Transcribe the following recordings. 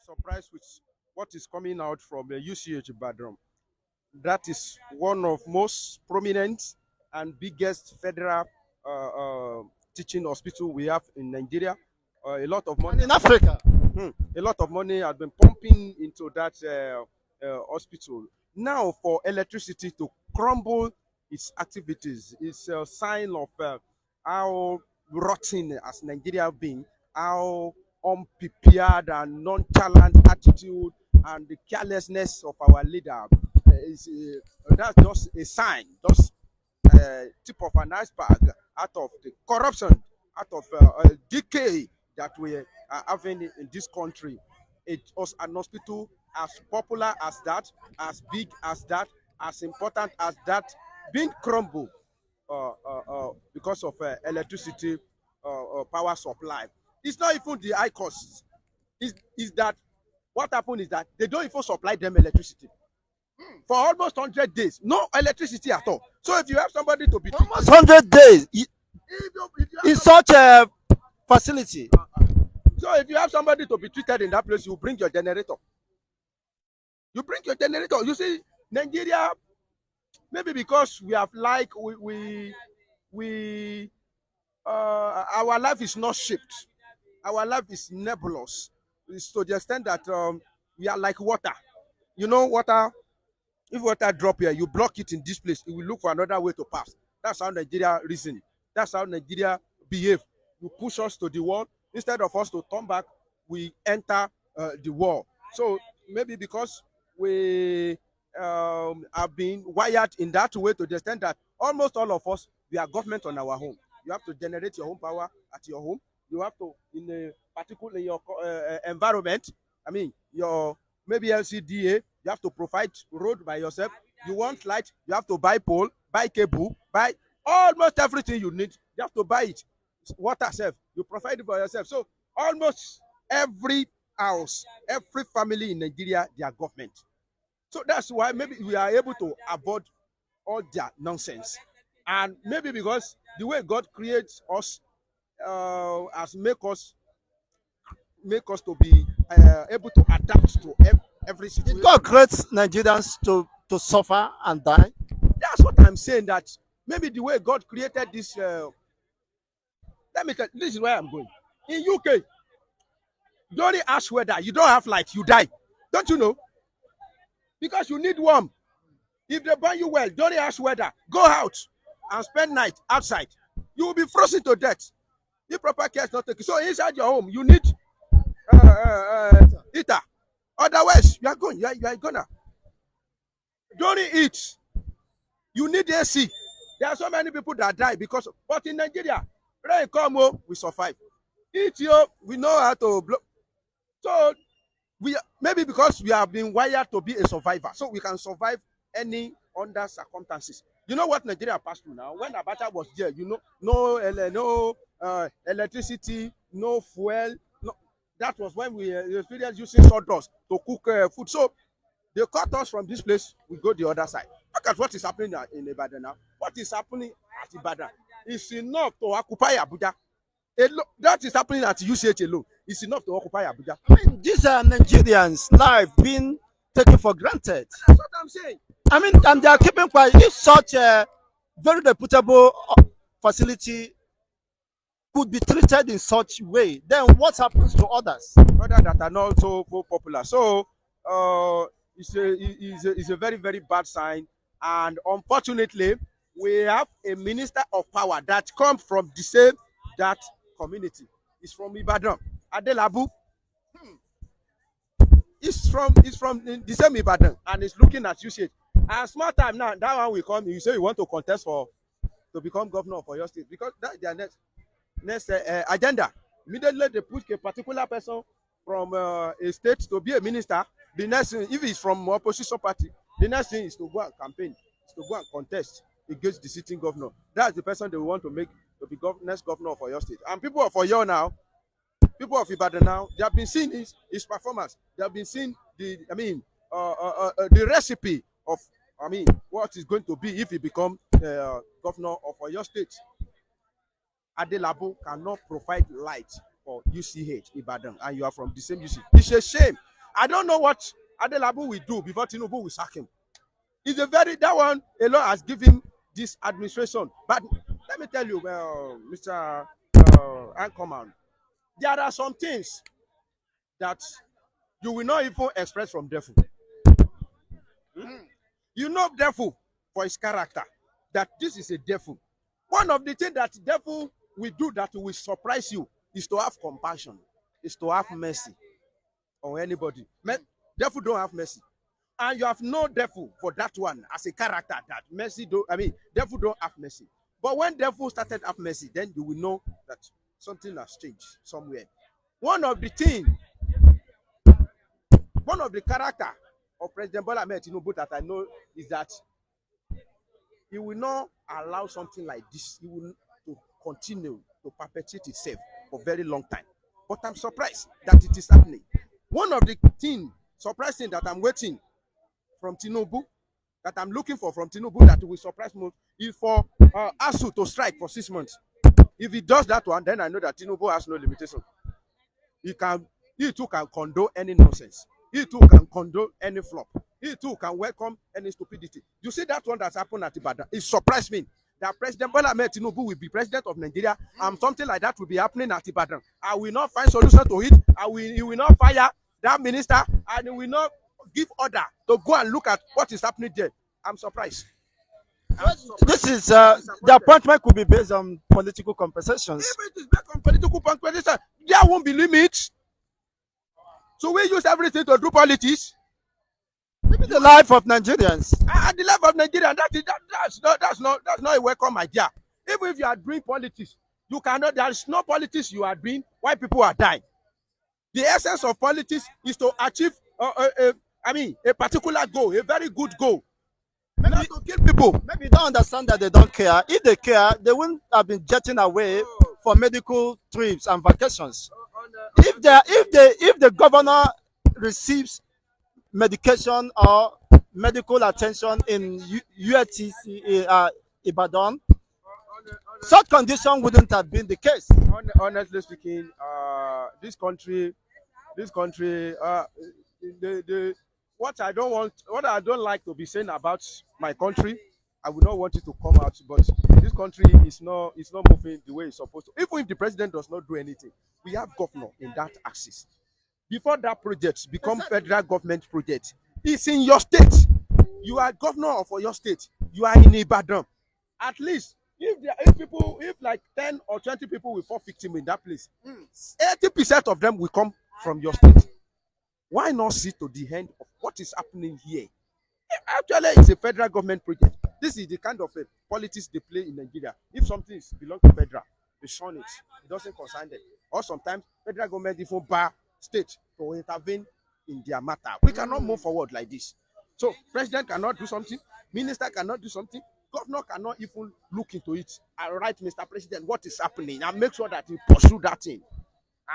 surprised with what is coming out from the UCH background. That is one of most prominent and biggest federal teaching hospital we have in Nigeria. A lot of And money, in Africa. a lot of money has been pumping into that hospital. Now, for electricity to crumble its activities, is a sign of how rotten as Nigeria been, how unprepared and nonchalant attitude and the carelessness of our leader that's just a sign, just tip of an iceberg out of the corruption, out of decay that we are having in this country. It was an hospital as popular as that, as big as that, as important as that, being crumbled because of electricity power supply. It's not even the high costs. Is that what happened is that they don't even supply them electricity for almost 100 days. No electricity at all. So if you have somebody to be Almost 100 days if you in have such a facility. so if you have somebody to be treated in that place, you bring your generator. You bring your generator. You see, Nigeria, maybe because we have like we our life is not shaped. Our life is nebulous. It's to the extent that we are like water. You know, water. If water drop here, you block it in this place. It will look for another way to pass. That's how Nigeria reason. That's how Nigeria behave. You push us to the wall instead of us to turn back. We enter the wall. So maybe because we have been wired in that way to the extent that almost all of us we are government on our home. You have to generate your own power at your home. You have to in a particular in your environment. I mean your maybe LCDA. You have to provide road by yourself. You want light, you have to buy pole, buy cable, buy almost everything you need. You have to buy it. Water self, you provide it for yourself. So almost every house, every family in Nigeria, they are government. So that's why maybe we are able to avoid all their nonsense. And maybe because the way God creates us has make us to be able to adapt to every Did situation. God create Nigerians to suffer and die? That's what I'm saying. That maybe the way God created this. Let me tell you, this is where I'm going. In UK, during ash weather, you don't have light, you die. Don't you know? Because you need warm. If they burn you well during ash weather, go out and spend night outside. You will be frozen to death. If proper care is not taken. So inside your home, you need heater. Otherwise, you are going. You are gonna. During it, you need AC. There are so many people that die because. But in Nigeria, rain come, oh, we survive. Eat, yo, we know how to blow. So we maybe because we have been wired to be a survivor, so we can survive any under circumstances. You know what Nigeria passed through now? When Abacha was there, you know, no electricity, no fuel. No, that was when we experienced using sawdust to cook food. So they cut us from this place, we go the other side. Look at what is happening in Ibadan now. What is happening at Ibadan is enough to occupy Abuja. That is happening at UCH alone. It's enough to occupy Abuja. I mean, these are Nigerians' life being taken for granted. That's what I'm saying. I mean, and they are keeping quiet. If such a very reputable facility could be treated in such way, then what happens to others? Other that are not so popular. So it's a very, very bad sign. And unfortunately, we have a minister of power that comes from the same that community. It's from Ibadan. Adelabu. It's from the same Ibadan and it's looking at UCH. And small time now, that one will come. You say you want to contest for to become governor of your state because that's their next agenda. Immediately they put a particular person from a state to be a minister. The next thing, if he's from opposition party, the next thing is to go and campaign, is to go and contest against the sitting governor. That's the person they want to make to be next governor of your state. And people of Oyo now, people of Ibadan now, they have been seeing his performance. They have been seeing the recipe of what is going to be if he become governor of your state. Adelabu cannot provide light for UCH Ibadan, and you are from the same UCH. It's a shame. I don't know what Adelabu will do before Tinubu will sack him. It's a very that one alone has given this administration. But let me tell you, Mr. Anchorman, there are some things that you will not even express from devil. You know devil for his character, that this is a devil. One of the things that devil will do that will surprise you is to have compassion, is to have mercy on anybody. Devil don't have mercy. And you have no devil for that one as a character that mercy don't, I mean, devil don't have mercy. But when devil started have mercy, then you will know that something has changed somewhere. One of the thing, one of the character of President Bola Ahmed Tinubu that I know is that he will not allow something like this. He will to continue to perpetuate itself for a very long time. But I'm surprised that it is happening. One of the thing surprising that I'm waiting from Tinubu, that I'm looking for from Tinubu that will surprise me is for ASU to strike for 6 months. If he does that one, then I know that Tinubu has no limitation. He can, he too can condone any nonsense. He too can condone any flop. He too can welcome any stupidity. You see that one that's happened at Ibadan? It surprised me that President Bola Ahmed Tinubu will be president of Nigeria and something like that will be happening at Ibadan. I will not find solution to it. He will not fire that minister and he will not give order to go and look at what is happening there. I'm surprised. This is the appointment could be based on political compensations. If it is based on political compensation, there won't be limits. So we use everything to do politics. Maybe the life of Nigerians. At the level of Nigeria, that's not a welcome idea. Even if you are doing politics, you cannot. There is no politics you are doing while people are dying. The essence of politics is to achieve, a particular goal, a very good goal. Maybe Not to kill people. maybe you don't understand that they don't care. If they care, they wouldn't have been jetting away for medical trips and vacations. If the governor receives medication or medical attention in UATC Ibadan, such condition wouldn't have been the case. Honestly speaking, this country, the what I don't like to be saying about my country, I would not want it to come out. But this country is not moving the way it's supposed to. Even if the president does not do anything, we have governor in that axis. Before that project become federal government project, it's in your state. You are governor of your state. You are in Ibadan. At least if like 10 or 20 people will fall victim in that place, 80% of them will come from your state. Why not see to the end of what is happening here? Actually, it's a federal government project. This is the kind of politics they play in Nigeria. If something is belong to federal, they shun it. It doesn't concern them. Or sometimes federal government even bar state to intervene in their matter. We cannot move forward like this. So president cannot do something, minister cannot do something, governor cannot even look into it and write, Mr. President, what is happening, and make sure that he pursue that thing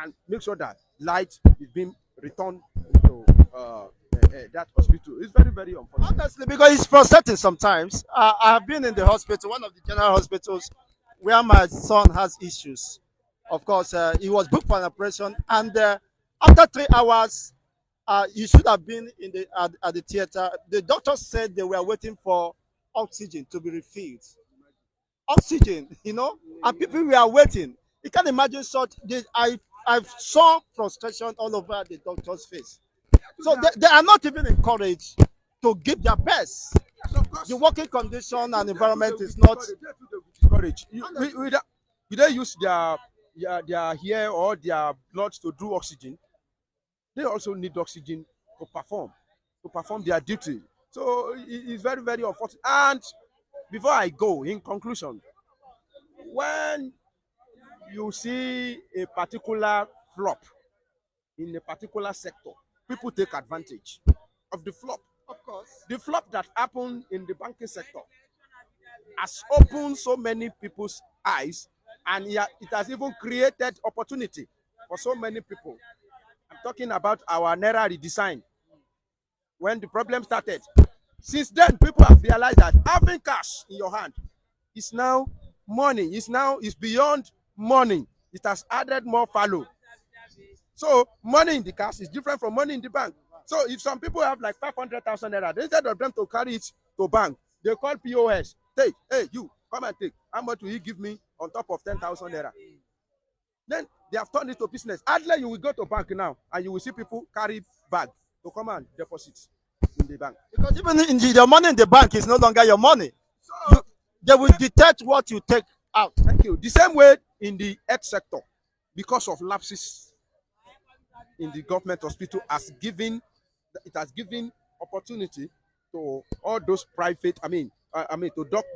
and make sure that light is being returned to that hospital. It's very, very unfortunate. Honestly, because it's frustrating sometimes. I have been in the hospital, one of the general hospitals, where my son has issues. Of course, he was booked for an operation, and after 3 hours, he should have been in at the theater. The doctors said they were waiting for oxygen to be refilled. Oxygen, and people were waiting. You can imagine such. I saw frustration all over the doctor's face. So they are not even encouraged to give their best. Yes, of course. The working condition and environment is not. Discourage. We they use their hair or their blood to do oxygen. They also need oxygen to perform their duty. So it's very, very unfortunate. And before I go, in conclusion, when you see a particular flop in a particular sector, people take advantage of the flop. Of course. The flop that happened in the banking sector has opened so many people's eyes, and it has even created opportunity for so many people. I'm talking about our Naira redesign. When the problem started, since then people have realized that having cash in your hand is now money. Is beyond money. It has added more value So money in the cash is different from money in the bank. So if some people have like 500,000 naira, instead of them to carry it to bank, they call POS. Take, hey, you come and take. How much will you give me on top of 10,000 naira? Then they have turned it to business. Hardly you will go to bank now and you will see people carry bag to come and deposit in the bank. Because even in the money in the bank is no longer your money. So They will detect what you take out. thank you. The same way in the health sector, because of lapses in the government hospital, has given opportunity to all those private.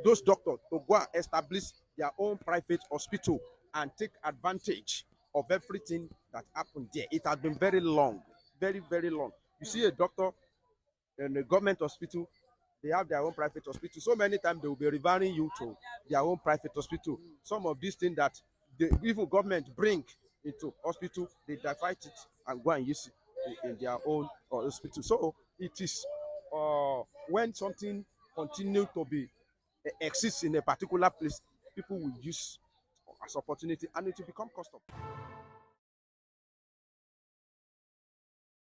Those doctors to go and establish their own private hospital and take advantage of everything that happened there. It has been very long, very very long. You see a doctor in the government hospital, they have their own private hospital. So many times they will be referring you to their own private hospital. Some of these things that the even government bring into hospital, they divide it and go and use it in their own hospital. So it is when something continue to be exists in a particular place, people will use as opportunity and it will become custom.